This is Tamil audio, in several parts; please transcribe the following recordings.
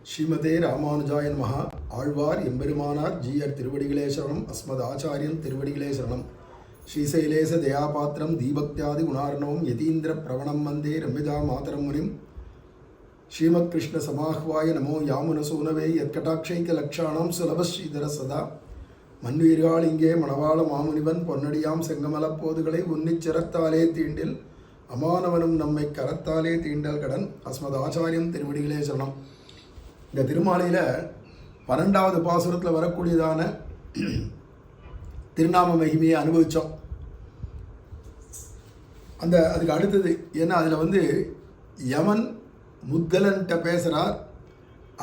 ஸ்ரீமதே ராமானுஜாய நமஹ. ஆழ்வார் எம்பெருமானார் ஜீயர் திருவடிகளே சரணம். அஸ்மத் ஆச்சாரியன் திருவடிகளே சரணம். ஸ்ரீசைலேச தயாபாத்திரம் தீபக்தியாதி குணார்ணவம் யதீந்திர பிரவணம் வந்தே ரம்யஜா மாதரம் முனிம். ஸ்ரீமத் கிருஷ்ண சமாஹ்வாய நமோ யாமுனசூனவே யத்கடாட்சைக்க லக்ஷாணாம் சுலபஸ்ரீதர சதா. மன்வீர்காள் இங்கே மணவாள மாமுனிவன் பொன்னடியாம் செங்கமலப் போதுகளை உன்னிச்சிரத்தாலே தீண்டில் அமானவனும் நம்மை கரத்தாலே தீண்டல் கடன். அஸ்மத் ஆச்சாரியம் திருவடிகளே சரணம். இந்த திருமாலையில் 12வது பாசுரத்தில் வரக்கூடியதான திருநாம மகிமையை அனுபவித்தோம். அதுக்கு அடுத்தது ஏன்னா அதில் யமன் முத்தலன்ட்ட பேசுகிறார்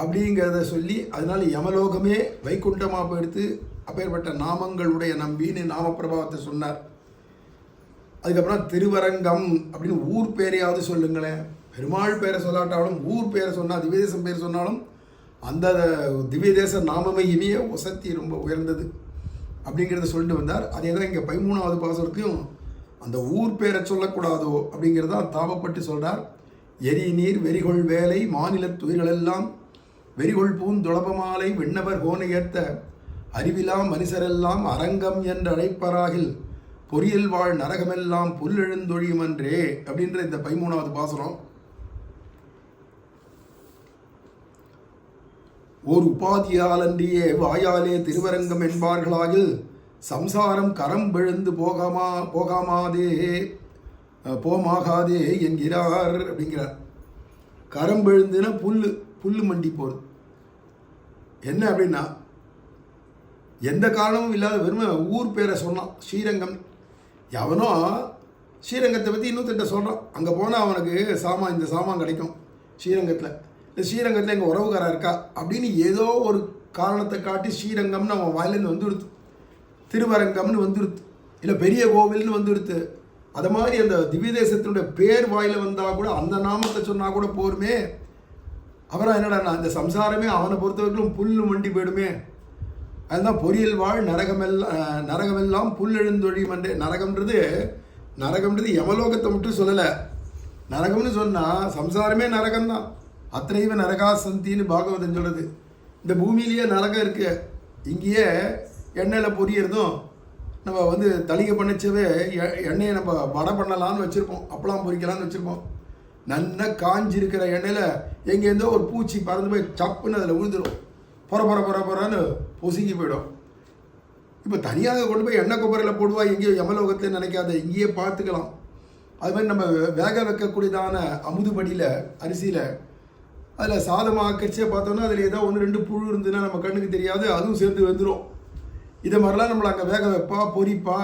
அப்படிங்கிறத சொல்லி அதனால யமலோகமே வைகுண்டமாக போயிடுத்து அப்பேற்பட்ட நாமங்களுடைய நம்பின்னு நாமப்பிரபாவத்தை சொன்னார். அதுக்கப்புறம் திருவரங்கம் அப்படின்னு ஊர் பேரையாவது சொல்லுங்களேன். பெருமாள் பேரை சொல்லாட்டாலும் ஊர் பேரை சொன்னால் திவ்யதேசம் பேர் சொன்னாலும் அந்த திவ்யதேச நாமமகிமையே வசத்தி ரொம்ப உயர்ந்தது அப்படிங்கிறத சொல்லிட்டு வந்தார். அதே தான் இங்கே 13வது பாசுரத்தையும் அந்த ஊர் பேரை சொல்லக்கூடாதோ அப்படிங்கிறத தாபப்பட்டு சொல்கிறார். எரி நீர் வெறிகொள் வேலை மாநிலத் துயிர்களெல்லாம் வெறிகொள் பூந்துளபமாலை விண்ணவர் கோனையேத்த அறிவிலா மனுஷரெல்லாம் அரங்கம் என்று அழைப்பராகில் பொறியல் வாழ் நரகமெல்லாம் புல்லெழுந்தொழியுமன்றே அப்படின்ற இந்த 13வது பாசுரம். ஓர் உபாதியாலன்றியே வாயாலே திருவரங்கம் என்பார்களாகில் சம்சாரம் கரம் விழுந்து போமாகாதே என்கிறார் அப்படிங்கிறார். கரம் விழுந்துன்னா புல்லு மண்டி போகுது. என்ன அப்படின்னா எந்த காரணமும் இல்லாத வெறுமை ஊர் பேரை சொன்னான். ஸ்ரீரங்கம் எவனோ ஸ்ரீரங்கத்தை பற்றி இன்னொருத்திட்ட சொல்கிறான். அங்கே போனால் அவனுக்கு இந்த சாமான் கிடைக்கும். ஸ்ரீரங்கத்தில் எங்கள் உறவுகாரா இருக்கா அப்படின்னு ஏதோ ஒரு காரணத்தை காட்டி ஸ்ரீரங்கம்னு அவன் வாயிலேருந்து வந்துடுத்து, திருவரங்கம்னு வந்துடுத்து, இல்லை பெரிய கோவில்னு வந்துடுத்து. அது மாதிரி அந்த திவ்ய தேசத்தினுடைய பேர் வாயில் வந்தால் கூட அந்த நாமத்தை சொன்னால் கூட போருமே. அப்புறம் என்னடா இந்த சம்சாரமே அவனை பொறுத்தவரைக்கும் புல்லு மண்டி போயிடுமே. அதுதான் பொறியல் வாழ் நரகமெல்லாம் புல்லெழுந்தொழியுமன்றே. நரகம்ன்றது யமலோகத்தை மட்டும் சொல்லலை. நரகம்னு சொன்னால் சம்சாரமே நரகம்தான். அத்தனைவ நரகா சந்தின்னு பாகவதன் சொல்லுது. இந்த பூமியிலேயே நரகம் இருக்கு. இங்கேயே எண்ணெயில் பொரியறதும் நம்ம தளிகை பண்ணிச்சவே எண்ணெயை நம்ம வடை பண்ணலான்னு வச்சுருப்போம், அப்பளம் பொரிக்கலான்னு வச்சுருப்போம். நல்லா காஞ்சிருக்கிற எண்ணெயில் எங்கேருந்தோ ஒரு பூச்சி பறந்து போய் சப்புன்னு அதில் விழுந்துடும். பொறன்னு பொசுங்கி போயிடும். இப்போ தனியாக கொண்டு போய் எண்ணெய் கொப்பரையில் போடுவா எங்கேயோ யமலோகத்தில் நினைக்காத, இங்கேயே பார்த்துக்கலாம். அது மாதிரி நம்ம வேக வைக்கக்கூடியதான அமுதுபடியில் அரிசியில் அதில் சாதமாக்கச்சே பார்த்தோன்னா அதில் ஏதோ 1-2 புழு இருந்ததுன்னா நம்ம கண்ணுக்கு தெரியாது, அதுவும் சேர்ந்து வந்துடும். இதை மாதிரிலாம் நம்மளை அங்கே வேக வைப்பா பொரிப்பா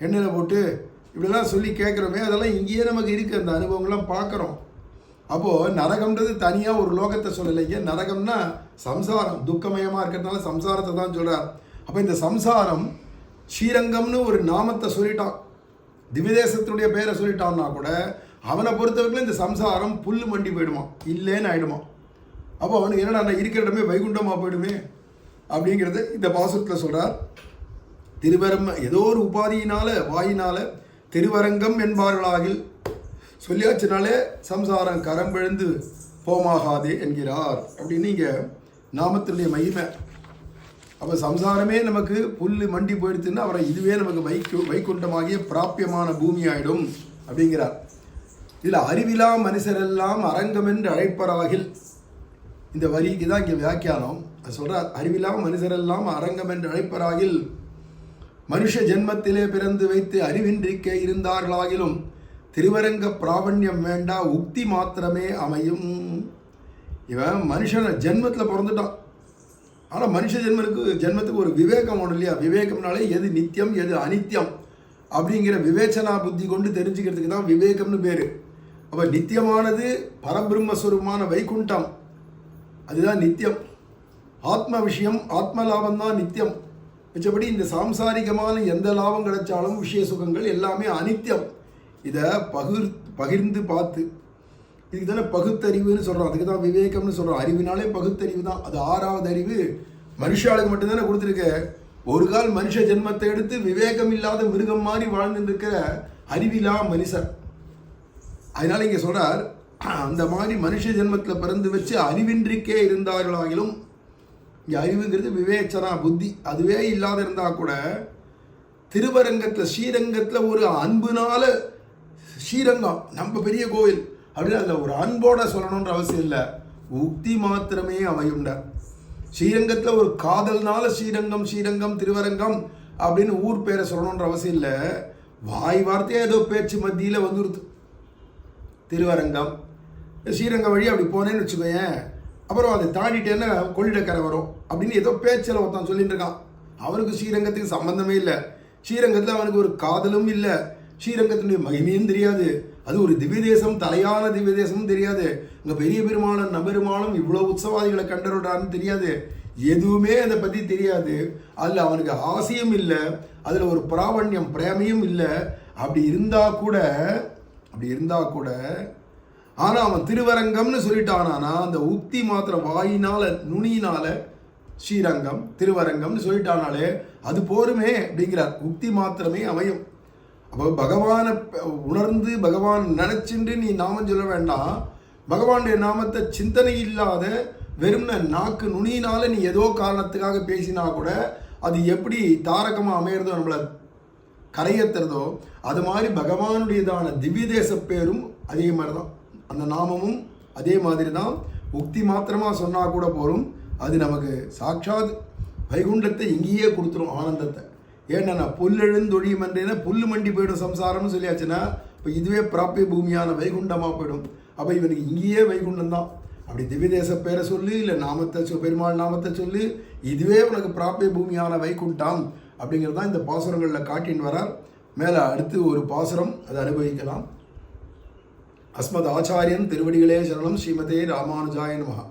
எண்ணெயில் போட்டு இப்படிலாம் சொல்லி கேட்குறோமே, அதெல்லாம் இங்கேயே நமக்கு இருக்குது. அந்த அனுபவங்கள்லாம் பார்க்குறோம். அப்போது நரகம்ன்றது தனியாக ஒரு லோகத்தை சொல்லலைங்க. நரகம்னா சம்சாரம் துக்கமயமாக இருக்கிறதுனால சம்சாரத்தை தான் சொல்கிறார். அப்போ இந்த சம்சாரம் ஸ்ரீரங்கம்னு ஒரு நாமத்தை சொல்லிட்டான், திவ்யதேசத்தினுடைய பேரை சொல்லிட்டான்னா கூட அவனை பொறுத்தவரைக்கும் இந்த சம்சாரம் புல்லு மண்டி போயிடுமா, இல்லைன்னு ஆகிடுமா. அப்போ அவனுக்கு என்னடா இருக்கிற இடமே வைகுண்டமாக போயிடுமே அப்படிங்கிறது இந்த பாசுரத்தில் சொல்கிறார். ஏதோ ஒரு உபாதியினால வாயினால் திருவரங்கம் என்பார்களாகில் சொல்லியாச்சுனாலே சம்சாரம் கரம் விழுந்து போமாகாதே என்கிறார் அப்படின்னு இங்கே நாமத்தினுடைய மகிமை. அப்போ சம்சாரமே நமக்கு புல்லு மண்டி போயிடுத்துன்னா அவரை இதுவே நமக்கு வைகுண்டமாகிய பிராப்பியமான பூமி ஆகிடும் அப்படிங்கிறார். இதில் அறிவிலா மனுஷரெல்லாம் அரங்கம் என்று அழைப்பராகில் இந்த வரிக்கு தான் இங்கே வியாக்கியானம். அது சொல்கிறார். அறிவிலா மனுஷரெல்லாம் அரங்கம் என்று அழைப்பராகில் மனுஷ ஜென்மத்திலே பிறந்து வைத்து அறிவின்றிக்க இருந்தார்களாகிலும் திருவரங்க பிராவண்யம் வேண்டா உக்தி மாத்திரமே அமையும். இவன் மனுஷன் ஜென்மத்தில் பிறந்துட்டான். ஆனால் மனுஷ ஜென்மத்துக்கு ஒரு விவேகம் ஒன்று இல்லையா? விவேகம்னாலே எது நித்தியம் எது அனித்தியம் அப்படிங்கிற விவேச்சனா புத்தி கொண்டு தெரிஞ்சுக்கிறதுக்கு தான் விவேகம்னு பேர். அப்போ நித்தியமானது பரபிரம்மஸ்வரூபமான வைகுண்டம், அதுதான் நித்தியம். ஆத்ம விஷயம் ஆத்ம லாபம் தான் நித்தியம். மிச்சபடி இந்த சாம்சாரிகமான எந்த லாபம் கிடைச்சாலும் விஷய சுகங்கள் எல்லாமே அனித்தியம். இதை பகிர்ந்து பார்த்து இதுக்கு தானே பகுத்தறிவுன்னு சொல்கிறோம். அதுக்கு தான் விவேகம்னு சொல்கிறோம். அறிவினாலே பகுத்தறிவு தான். அது 6வது அறிவு மனுஷாளுக்கு மட்டும்தானே கொடுத்துருக்க. ஒரு கால் மனுஷ ஜென்மத்தை எடுத்து விவேகம் இல்லாத மிருகம் மாதிரி வாழ்ந்துட்டு இருக்கிற அறிவிலா மனுஷர். அதனால இங்கே சொல்கிறார், அந்த மாதிரி மனுஷ ஜென்மத்தில் பிறந்து வச்சு அறிவின்றிக்கே இருந்தார்களாகிலும், இங்கே அறிவுங்கிறது விவேச்சனா புத்தி, அதுவே இல்லாத இருந்தால் கூட திருவரங்கத்தில் ஸ்ரீரங்கத்தில் ஒரு அன்புனால, ஸ்ரீரங்கம் நம்ம பெரிய கோவில் அப்படின்னு அதில் ஒரு அன்போட சொல்லணுன்ற அவசியம் இல்லை, உக்தி மாத்திரமே அமையுண்ட. ஸ்ரீரங்கத்தில் ஒரு காதல்னால ஸ்ரீரங்கம் ஸ்ரீரங்கம் திருவரங்கம் அப்படின்னு ஊர் பேரை சொல்லணுன்ற அவசியம் இல்லை, வாய் வார்த்தையாக ஏதோ பேச்சு மத்தியில் வந்துடுது. திருவரங்கம் ஸ்ரீரங்கம் வழி அப்படி போனேன்னு வச்சுக்கோயேன், அப்புறம் அதை தாண்டிட்டேன்னா கொள்ளிடக்கரை வரும் அப்படின்னு ஏதோ பேச்சில் ஒருத்தன் சொல்லிட்டு இருக்கான். அவனுக்கு ஸ்ரீரங்கத்துக்கு சம்பந்தமே இல்லை, ஸ்ரீரங்கத்தில் அவனுக்கு ஒரு காதலும் இல்லை, ஸ்ரீரங்கத்தினுடைய மகிமையும் தெரியாது, அது ஒரு திவ்ய தேசம், தலையான திவ்ய தேசமும் தெரியாது, இங்கே பெரிய பெருமாளும் நபெருமாளும் இவ்வளோ உற்சவாதிகளை கண்டறிடான்னு தெரியாது, எதுவுமே அதை பற்றி தெரியாது. அதில் அவனுக்கு ஆசையும் இல்லை, அதில் ஒரு பிராவண்யம் பிரேமையும் இல்லை. அப்படி இருந்தால் கூட ஆனால் அவன் திருவரங்கம்னு சொல்லிட்டானா அந்த உக்தி மாத்திரம் வாயினால் நுனியினால் ஸ்ரீரங்கம் திருவரங்கம்னு சொல்லிட்டானாலே அது போருமே அப்படிங்கிறார். உக்தி மாத்திரமே அமையும். அப்போ பகவானை உணர்ந்து பகவான் நினச்சிண்டு நீ நாமம் சொல்ல வேண்டாம். பகவானுடைய நாமத்தை சிந்தனை இல்லாத வெறும்ன நாக்கு நுனியினால் நீ ஏதோ காரணத்துக்காக பேசினா கூட அது எப்படி தாரகமாக அமையிறதோ, நம்மளை கரையத்துறதோ, அது மாதிரி பகவானுடையதான திவ்ய தேச பேரும் அதே மாதிரி தான், அந்த நாமமும் அதே மாதிரி தான். உக்தி மாத்திரமாக சொன்னால் கூட போகும், அது நமக்கு சாட்சாத் வைகுண்டத்தை இங்கேயே கொடுத்துரும், ஆனந்தத்தை. ஏன்னா புல்லெழுந்தொழியும் என்றேன்னா புல்லு மண்டி போயிடும் சம்சாரம்னு சொல்லியாச்சுன்னா, இப்போ இதுவே பிராப்பிய பூமியான வைகுண்டமாக போயிடும். அப்போ இவனுக்கு இங்கேயே வைகுண்டம் தான். அப்படி திவ்ய தேச பேரை சொல்லு, இல்லை நாமத்தை பெருமாள் நாமத்தை சொல்லு, இதுவே உனக்கு பிராப்பிய பூமியான வைகுண்டம் அப்படிங்கிறது தான் இந்த பாசுரங்களில் காட்டின்னு வரார். மேலே அடுத்து ஒரு பாசுரம், அதை அனுபவிக்கலாம். அஸ்மத் ஆச்சாரியன் திருவடிகளே சரணம். ஸ்ரீமதே ராமானுஜாய நமஹ.